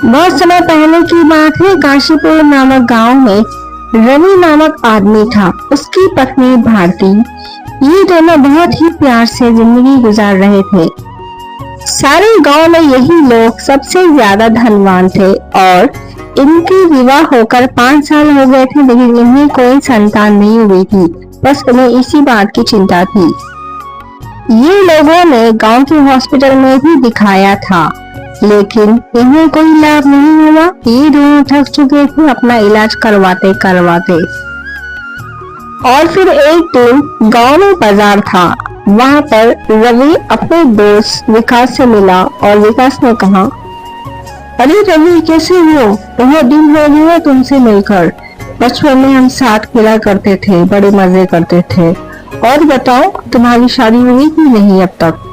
बहुत समय पहले की बात है। काशीपुर नामक गांव में रवि नामक आदमी था, उसकी पत्नी भारती। ये दोनों बहुत ही प्यार से जिंदगी गुजार रहे थे। सारे गांव में यही लोग सबसे ज्यादा धनवान थे और इनके विवाह होकर 5 साल हो गए थे, लेकिन इन्हें कोई संतान नहीं हुई थी। बस उन्हें इसी बात की चिंता थी। ये लोगों ने गांव के हॉस्पिटल में भी दिखाया था, लेकिन इन्हें कोई लाभ नहीं हुआ। ये दोनों थक चुके थे अपना इलाज करवाते करवाते। और फिर एक दिन गांव में बाजार था। वहां पर रवि अपने दोस्त विकास से मिला और विकास ने कहा, अरे रवि, कैसे हो? बहुत दिन हो गए तुमसे मिलकर। बचपन में हम साथ खेला करते थे, बड़े मजे करते थे। और बताओ, तुम्हारी शादी हुई कि नहीं अब तक?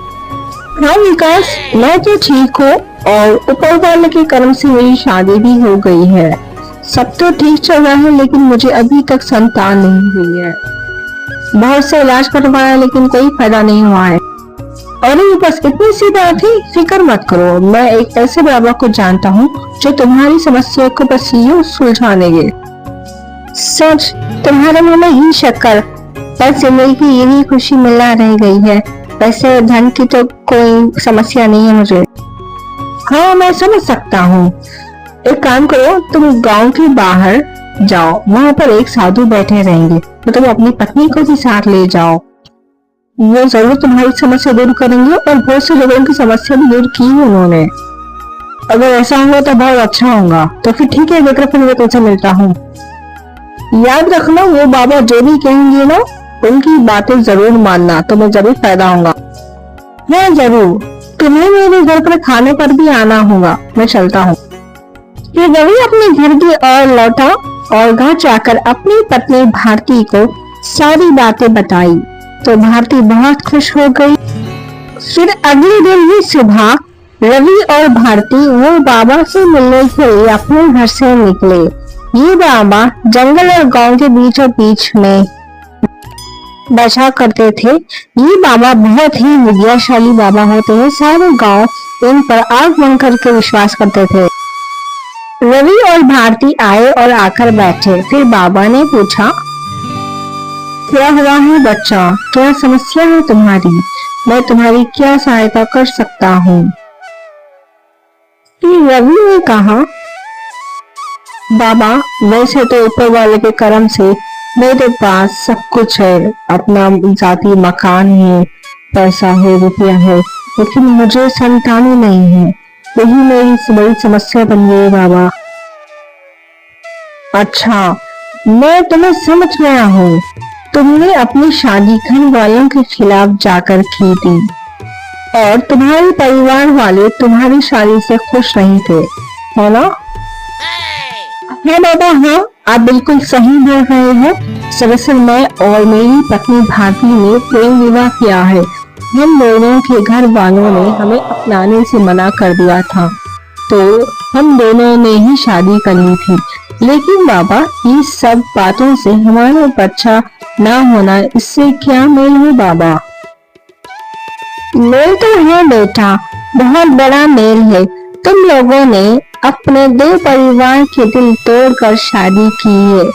हाँ विकास, मैं तो ठीक हूँ और ऊपर वाले के कर्म से मेरी शादी भी हो गई है। सब तो ठीक चल रहा है, लेकिन मुझे अभी तक संतान नहीं हुई है। बहुत से इलाज करवाया लेकिन कोई फायदा नहीं हुआ है। अरे बस इतनी सी बात है, फिक्र मत करो। मैं एक ऐसे बाबा को जानता हूँ जो तुम्हारी समस्या को बस यूं सुलझा देंगे। सच? तुम्हारे मुंह में ही शक्कर। बस जिंदगी की यही खुशी मिलना रह गई है। वैसे धन की तो कोई समस्या नहीं है मुझे। हाँ, मैं समझ सकता हूँ। एक काम करो, तुम गांव के बाहर जाओ, वहाँ पर एक साधु बैठे रहेंगे, तो तुम अपनी पत्नी को भी साथ ले जाओ। वो जरूर तुम्हारी समस्या दूर करेंगे और बहुत से लोगों की समस्या भी दूर की है उन्होंने। अगर ऐसा होगा तो बहुत अच्छा होगा। तो फिर ठीक है विक्रम, फिर मैं तुमसे मिलता हूँ। याद रखना, वो बाबा जो भी कहेंगे ना, उनकी बातें जरूर मानना, तुम्हें जरूर फायदा होगा। हाँ जरूर, तुम्हें मेरे घर पर खाने पर भी आना होगा। मैं चलता हूँ। फिर रवि अपने घर की ओर लौटा और घर जाकर अपनी पत्नी भारती को सारी बातें बताई, तो भारती बहुत खुश हो गई। फिर अगले दिन ही सुबह रवि और भारती वो बाबा से मिलने के लिए अपने घर से निकले। ये बाबा जंगल और गांव के बीचों बीच में बसा करते थे। ये बाबा बहुत ही विद्याशाली बाबा होते हैं। सारे गांव इन पर आंख बंद करके विश्वास करते थे। रवि और भारती आए और आकर बैठे। फिर बाबा ने पूछा, क्या हुआ है बच्चा? क्या समस्या है तुम्हारी? मैं तुम्हारी क्या सहायता कर सकता हूँ? फिर रवि ने कहा, बाबा, वैसे तो ऊपर वाले के कर्म से मेरे पास सब कुछ है। अपना जाती मकान है, पैसा है, रुपया है, लेकिन मुझे संतान ही नहीं है। यही मेरी बड़ी समस्या बन गई बाबा। अच्छा, मैं तुम्हें समझ गया हूँ। तुमने अपनी शादी घर वालों के खिलाफ जाकर की थी और तुम्हारे परिवार वाले तुम्हारी शादी से खुश नहीं थे, है ना? हाँ बाबा, हाँ, आप बिल्कुल सही बोल रहे हैं। दरअसल मैं और मेरी पत्नी भारती ने प्रेम विवाह किया है। हम दोनों के घर वालों ने हमें अपनाने से मना कर दिया था, तो हम दोनों ने ही शादी करनी थी। लेकिन बाबा, ये सब बातों से हमारा बच्चा ना होना, इससे क्या मेल है बाबा? मेल तो है बेटा, बहुत बड़ा मेल है। तुम लोगों ने अपने दो परिवार के दिल तोड़कर शादी की है।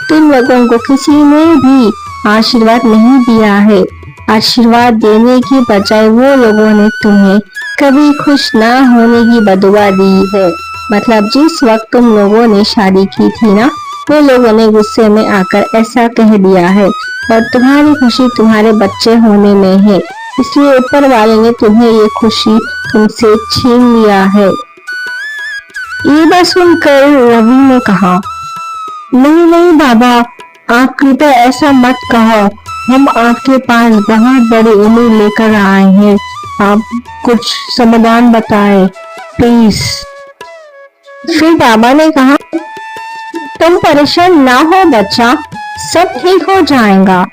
तुम लोगों को किसी ने भी आशीर्वाद नहीं दिया है। आशीर्वाद देने की बजाय वो लोगों ने तुम्हें कभी खुश ना होने की बदुआ दी है। मतलब जिस वक्त तुम लोगों ने शादी की थी ना, वो लोगों ने गुस्से में आकर ऐसा कह दिया है और तुम्हारी खुशी तुम्हारे बच्चे होने में है, इसलिए ऊपर वाले ने तुम्हें ये खुशी तुमसे छीन लिया है। ये बात सुनकर रवि ने कहा, नहीं नहीं बाबा, आप कृपया ऐसा मत कहो। हम आपके पास बहुत बड़ी उम्मीद लेकर आए हैं। आप कुछ समाधान बताएं प्लीज। फिर बाबा ने कहा, तुम परेशान ना हो बच्चा, सब ठीक हो जाएगा।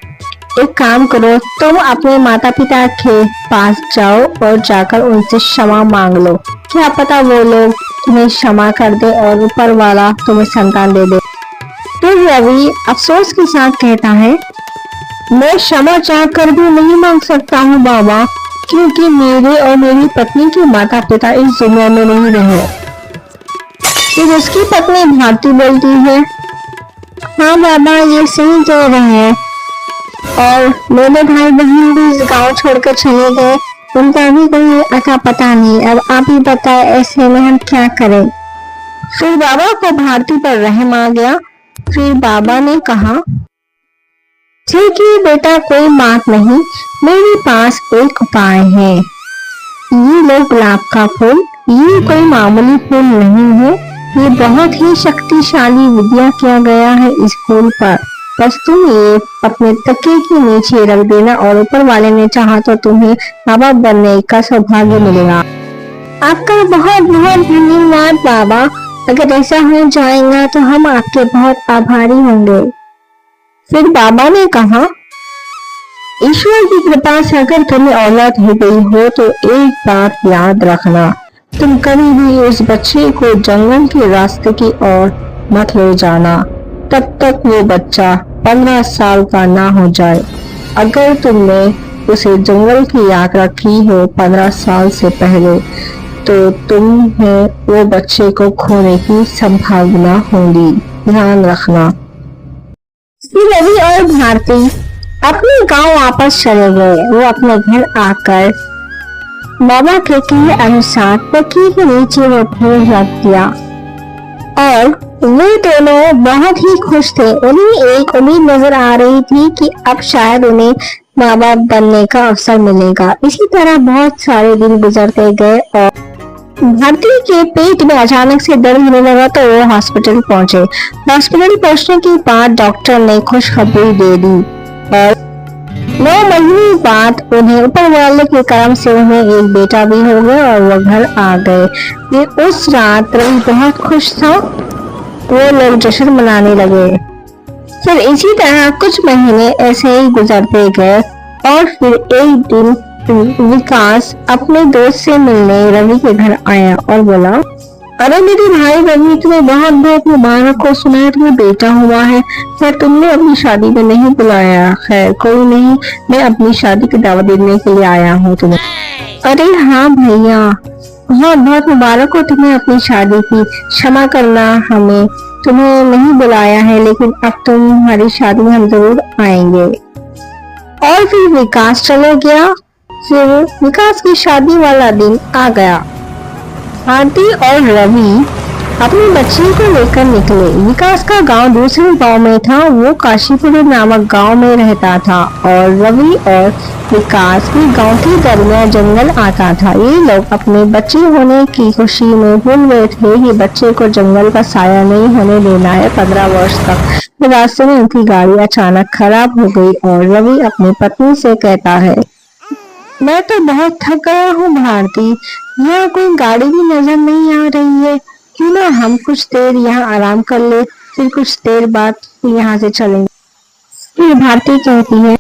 एक काम करो, तुम अपने माता पिता के पास जाओ और जाकर उनसे क्षमा मांग लो। क्या पता वो लोग तुम्हें क्षमा कर दे और ऊपर वाला तुम्हें संतान दे दे। फिर रवि अफसोस के साथ कहता है, मैं क्षमा चाहकर भी नहीं मांग सकता हूँ बाबा, क्योंकि मेरे और मेरी पत्नी के माता पिता इस दुनिया में नहीं रहे। फिर उसकी पत्नी भारती बोलती है, हाँ बाबा ये सही कह रहे हैं, और मेरे भाई बहन भी इस गांव छोड़कर चले गए, उनका भी कोई अता पता नहीं। अब आप ही बताए ऐसे में हम क्या करें। फिर बाबा को भारती पर रहम आ गया। फिर बाबा ने कहा, ठीक है बेटा कोई बात नहीं, मेरे पास एक उपाय है। ये लो गुलाब का फूल, ये कोई मामूली फूल नहीं है, ये बहुत ही शक्तिशाली विद्या किया गया है इस फूल पर। बस तुम ये अपने तकिए के नीचे रख देना और ऊपर वाले ने चाहा तो तुम्हें बाबा बनने का सौभाग्य मिलेगा। आपका बहुत बहुत धन्यवाद बाबा, अगर ऐसा हो जाएगा तो हम आपके बहुत आभारी होंगे। फिर बाबा ने कहा, ईश्वर की कृपा से अगर तुम्हें औलाद हो गई हो तो एक बात याद रखना, तुम कभी भी उस बच्चे को जंगल के रास्ते की ओर मत ले जाना तब तक वो बच्चा 15 साल का ना हो जाए। अगर तुमने उसे जंगल की यात्रा की हो 15 साल से पहले तो तुम्हें वो बच्चे को खोने की संभावना होगी, ध्यान रखना। फिर रवि और भारती अपने गांव वापस चले गए। वो अपने घर आकर बाबा के कहे अनुसार तकिए के नीचे वो फूल रख दिया और वे दोनों बहुत ही खुश थे। उन्हें एक उम्मीद नजर आ रही थी कि अब शायद उन्हें बाबा बनने का अवसर मिलेगा। इसी तरह बहुत सारे दिन गुजरते गए और भारती के पेट में अचानक से दर्द होने लगा तो वो हॉस्पिटल पहुंचे। हॉस्पिटल पहुंचने के बाद डॉक्टर ने खुशखबरी दे दी और 9 महीने बाद उन्हें ऊपर वाले के करम से उन्हें एक बेटा भी हो गया और वो घर आ गए। फिर उस रात रवि बहुत खुश था, वो लोग जश्न मनाने लगे। फिर इसी तरह कुछ महीने ऐसे ही गुजरते गए और फिर एक दिन विकास अपने दोस्त से मिलने रवि के घर आया और बोला, अरे मेरे भाई रवि तुम्हें बहुत बहुत मुबारक हो, सुना है तुम्हें बेटा हुआ है, पर तुमने अपनी शादी में नहीं बुलाया। खैर कोई नहीं, मैं अपनी शादी की दावत देने के लिए आया हूँ तुम्हें। अरे हाँ भैया, बहुत बहुत मुबारक हो तुम्हें अपनी शादी की। क्षमा करना हमें तुम्हें नहीं बुलाया है, लेकिन अब तुम्हारी शादी में हम जरूर आएंगे। और फिर विकास चले गया। फिर विकास की शादी वाला दिन आ गया। भारती और रवि अपने बच्चे को लेकर निकले। विकास का गांव दूसरे गांव में था, वो काशीपुर नामक गांव में रहता था और रवि और विकास के गांव के दरमियान जंगल आता था। ये लोग अपने बच्चे होने की खुशी में भूल गए थे कि बच्चे को जंगल का साया नहीं होने देना है 15 वर्ष तक। रास्ते में उनकी गाड़ी अचानक खराब हो गई और रवि अपनी पत्नी से कहता है, मैं तो बहुत थक गया हूँ भारती, यहाँ कोई गाड़ी भी नजर नहीं आ रही है, क्यों ना हम कुछ देर यहाँ आराम कर ले, फिर कुछ देर बाद यहाँ से चलेंगे। फिर भारती कहती है,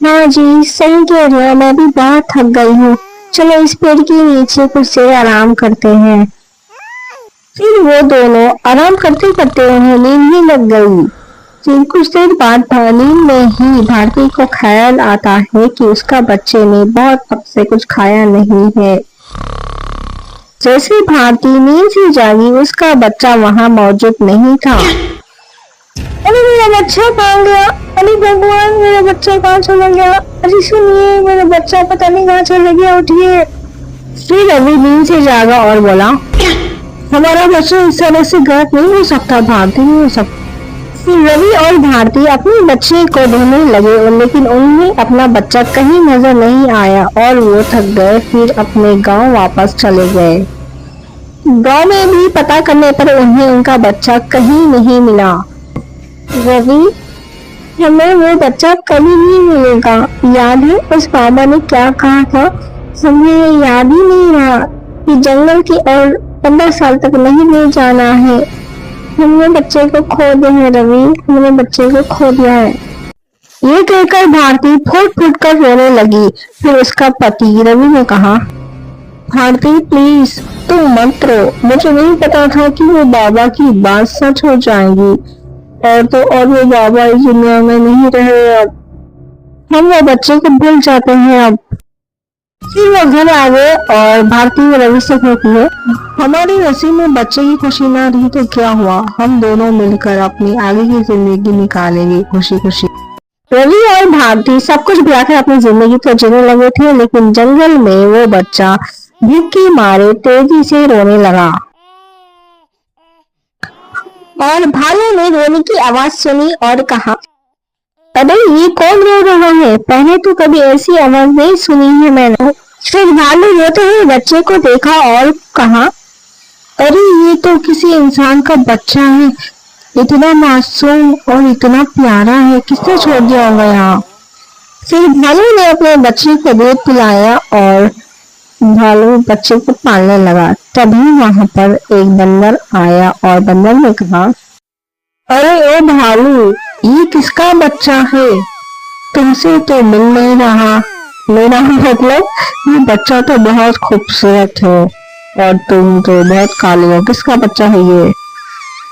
हाँ जी सही कह रहे हो, मैं भी बहुत थक गई हूँ, चलो इस पेड़ के नीचे कुछ देर आराम करते हैं। फिर वो दोनों आराम करते करते उन्हें नींद ही लग गई। फिर कुछ देर बाद नींद में ही भारती को ख्याल आता है कि उसका बच्चे ने बहुत वक्त से कुछ खाया नहीं है। जैसे भारती नींद से जागी, उसका बच्चा वहां मौजूद नहीं था। अरे मेरा बच्चा कहाँ गया? अरे भगवान, मेरा बच्चा कहाँ चला गया? अरे सुनिए, मेरा बच्चा पता नहीं कहाँ चला गया, उठिए। फिर रवि नींद से जागा और बोला, हमारा बच्चा इस तरह से गायब नहीं हो सकता, भारती नहीं हो सकता। फिर रवि और भारती अपने बच्चे को ढूंढने लगे, लेकिन उन्हें अपना बच्चा कहीं नजर नहीं आया और वो थक गए। फिर अपने गांव वापस चले गए। गांव में भी पता करने पर उन्हें उनका बच्चा कहीं नहीं मिला। रवि, हमें वो बच्चा कभी नहीं मिलेगा, याद है उस बाबा ने क्या कहा था? हमें याद ही नहीं रहा कि जंगल की ओर 15 साल तक नहीं ले जाना है। हमने बच्चे को खो दिया है रवि, हमने बच्चे को खो दिया है। ये कहकर भारती फूट फूट कर रोने लगी। फिर उसका पति रवि ने कहा, भारती प्लीज तुम मत रो, मुझे नहीं पता था कि वो बाबा की बात सच हो जाएगी, और वो बाबा इस दुनिया में नहीं रहे। अब हम वो बच्चे को भूल जाते हैं अब। फिर वो घर आ गए और भारती रवि से कहती है, हमारी नसीब में बच्चे की खुशी ना रही तो क्या हुआ, हम दोनों मिलकर अपनी आगे की जिंदगी निकालेंगे खुशी खुशी। रवि और भारती सब कुछ भुलाकर अपनी जिंदगी तो जीने लगे थे, लेकिन जंगल में वो बच्चा भूख के मारे तेजी से रोने लगा और भालू ने रोने की आवाज सुनी और कहा, अरे ये कौन रो रहा है, पहले तो कभी ऐसी आवाज नहीं सुनी है मैंने। फिर भालू रोते हुए बच्चे को देखा और कहा, अरे ये तो किसी इंसान का बच्चा है, इतना मासूम और इतना प्यारा है, किसने छोड़ दिया होगा यहाँ। फिर भालू ने अपने बच्चे को दूध पिलाया और भालू बच्चे को पालने लगा। तभी वहां पर एक बंदर आया और बंदर ने कहा, अरे ओ भालू, ये किसका बच्चा है, तुमसे तो मिल नहीं रहा। मेरा मतलब ये बच्चा तो बहुत खूबसूरत है और तुम तो बहुत काले हो, किसका बच्चा है ये।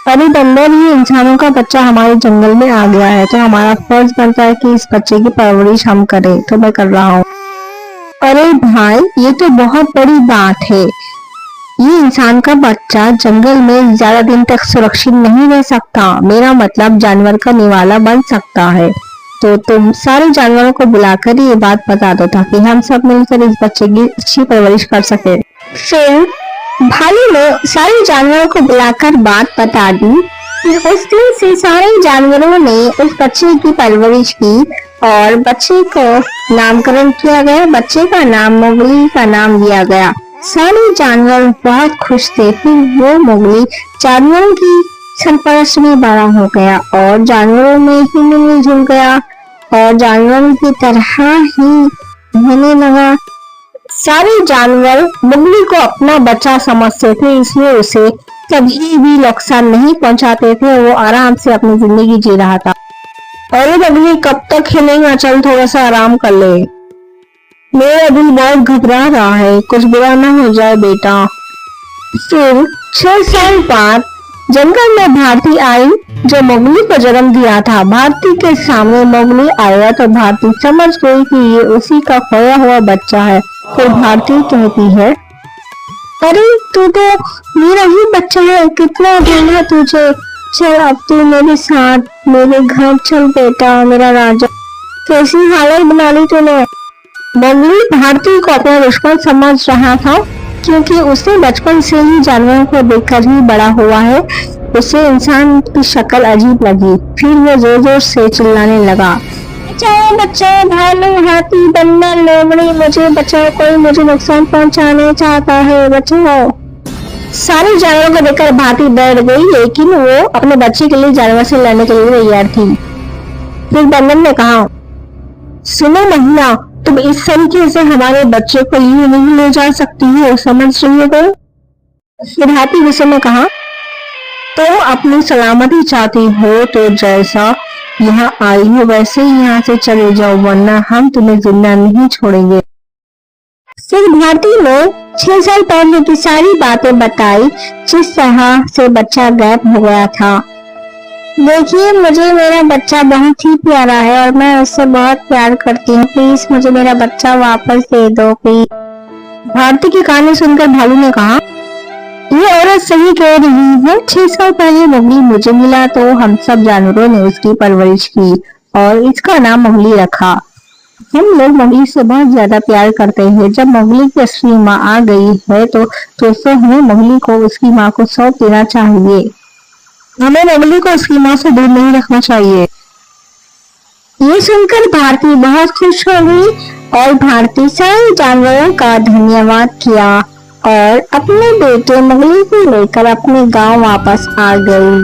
अरे बंदर, ये इंसानों का बच्चा हमारे जंगल में आ गया है, तो हमारा फर्ज बनता है कि इस बच्चे की परवरिश हम करें, तो मैं कर रहा हूँ। अरे भाई, ये तो बहुत बड़ी बात है, ये इंसान का बच्चा जंगल में ज्यादा दिन तक सुरक्षित नहीं रह सकता, मेरा मतलब जानवर का निवाला बन सकता है। तो तुम सारे जानवरों को बुलाकर ये बात बता दो ताकि हम सब मिलकर इस बच्चे की अच्छी परवरिश कर सके। फिर भालू ने सारे जानवरों को बुलाकर बात बता दी। फिर उस दिन से सारे जानवरों ने उस बच्चे की परवरिश की और बच्चे को नामकरण किया गया। बच्चे का नाम मोगली का नाम दिया गया। सारे जानवर बहुत खुश थे। फिर वो मोगली जानवरों की सरपरस्त में बड़ा हो गया और जानवरों में ही मिलजुल गया और जानवरों की तरह ही रहने लगा। सारे जानवर मोगली को अपना बच्चा समझते थे, इसलिए उसे कभी भी नुकसान नहीं पहुंचाते थे। वो आराम से अपनी जिंदगी जी रहा था। अरे मोगली, कब तक खेलेगा, चल थोड़ा सा आराम कर ले, मेरा दिल बहुत घबरा रहा है, कुछ बुरा ना हो जाए बेटा। फिर 6 साल बाद जंगल में भारती आई जो मोगली को जन्म दिया था। भारती के सामने मोगली आया तो भारती समझ गई कि ये उसी का खोया हुआ बच्चा है। फिर भारती कहती है, अरे तू तो मेरा ही बच्चा है, कितना देना तुझे, चल अब तू मेरे साथ मेरे घर चल बेटा, मेरा राजा। कैसी हालत बना ली तूने। मोगली भारती को अपना दुश्मन समझ रहा था क्योंकि उसने बचपन से ही जानवरों को देखकर ही बड़ा हुआ है। उसे इंसान की शक्ल अजीब लगी। फिर वो जोर जोर से चिल्लाने लगा, बचाओ बचाओ, भालू, हाथी, बंदर, लोमड़ी, मुझे बचाओ, कोई मुझे नुकसान पहुंचाने चाहता है, बचाओ। सारे जानवरों को देखकर भारती डर गई, लेकिन वो अपने बच्चे के लिए जानवर से लड़ने के लिए तैयार थी। फिर बंदर ने कहा, सुनो महिला, तुम इस तरीके से हमारे बच्चे को यूं नहीं ले जा सकती हो, समझ रही हो। फिर हाथी गुस्से में कहा, तो अपनी सलामती चाहती हो तो जैसा यहाँ आई हो वैसे ही यहाँ से चले जाओ, वरना हम तुम्हें जिंदा नहीं छोड़ेंगे। फिर भारती ने 6 साल पहले की सारी बातें बताई, जिस तरह से बच्चा गायब हो गया था। देखिए, मुझे मेरा बच्चा बहुत ही प्यारा है और मैं उससे बहुत प्यार करती हूँ, प्लीज मुझे मेरा बच्चा वापस दे दो प्लीज। भारती की कहानी सुनकर भालू ने कहा, ये औरत सही कह रही है, 6 साल पहले मोगली मुझे मिला तो हम सब जानवरों ने उसकी परवरिश की और इसका नाम मोगली रखा। हम लोग मोगली से बहुत ज्यादा प्यार करते हैं। जब मोगली की असली माँ आ गई है तो दोस्तों हमें मोगली को उसकी माँ को सौंप देना चाहिए। हमें मोगली को उसकी माँ से दूर नहीं रखना चाहिए। ये सुनकर भारती बहुत खुश हो गई और भारती सारे जानवरों का धन्यवाद किया और अपने बेटे मोगली को लेकर अपने गांव वापस आ गई।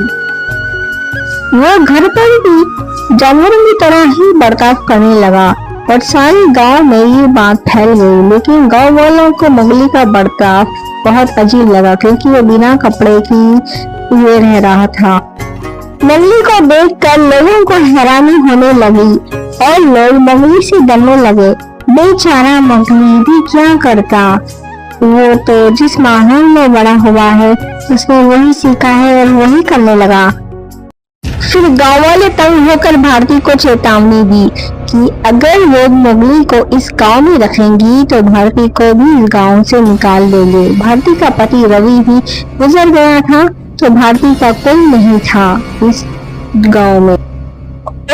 वो घर पर भी जानवरों की तरह ही बर्ताव करने लगा और सारे गांव में ये बात फैल गई। लेकिन गांव वालों को मोगली का बर्ताव बहुत अजीब लगा क्योंकि वो बिना कपड़े की हुए रह रहा था। मोगली को देखकर लोगों को हैरानी होने लगी और लोग मोगली से डरने लगे। बेचारा मोगली भी क्या करता, वो तो जिस माहौल में बड़ा हुआ है उसने वही सीखा है और वही करने लगा। फिर गांव वाले तंग होकर भारती को चेतावनी दी कि अगर वो मोगली को इस गांव में रखेंगी तो भारती को भी इस गांव से निकाल देंगे। भारती का पति रवि भी गुजर गया था तो भारती का कोई नहीं था इस गांव में।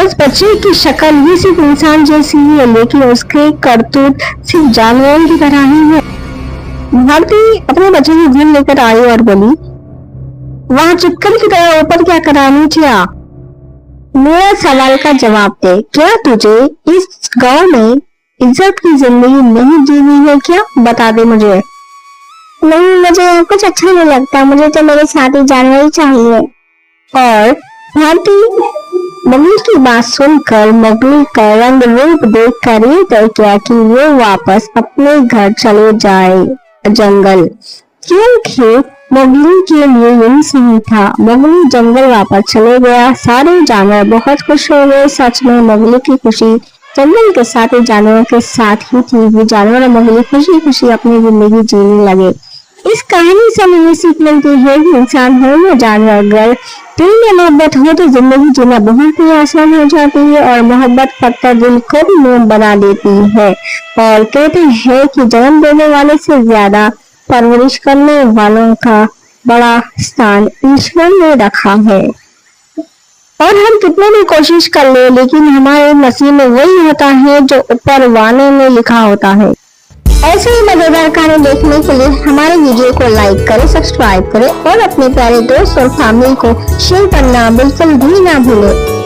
उस बच्चे की शक्ल भी सिर्फ इंसान जैसी है, लेकिन उसके करतूत सिर्फ जानवरों की तरह ही है। भारती अपने बच्चे की धन लेकर आई और बोली, वहां चिपकल की तरह ऊपर क्या करानी थी? मेरा सवाल का जवाब दे, क्या तुझे इस गांव में इज्जत की जिंदगी नहीं जीनी है क्या? बता दे मुझे। नहीं, मुझे कुछ अच्छा नहीं लगता, मुझे तो मेरे साथी जानवर ही चाहिए। और भारती मोगली की बात सुनकर मोगली का रंग रूप देख कर ये तय किया कि वो वापस अपने घर चले जाए जंगल, क्योंकि मोगली के लिए यही सही था। मोगली जंगल वापस चले गया। सारे जानवर बहुत खुश हो गए। सच में मोगली की खुशी जंगल के साथ जानवरों के साथ ही थी। वो जानवर और मोगली खुशी खुशी अपनी जिंदगी जीने लगे। इस कहानी से हमें ये सीख मिलती है कि इंसान हो या जानवर, अगर दिल में मोहब्बत हो तो जिंदगी जीना बहुत ही आसान हो जाती है और मोहब्बत पत्थर दिल को भी मोम बना देती है। और कहते हैं कि जन्म देने वाले से ज्यादा परवरिश करने वालों का बड़ा स्थान ईश्वर ने रखा है। और हम कितने भी कोशिश कर ले, लेकिन हमारे नसीब में वही होता है जो ऊपर वाले में लिखा होता है। ऐसे ही मजेदार कहानी देखने के लिए हमारे वीडियो को लाइक करें, सब्सक्राइब करें और अपने प्यारे दोस्त और फैमिली को शेयर करना बिल्कुल भी ना भूलें।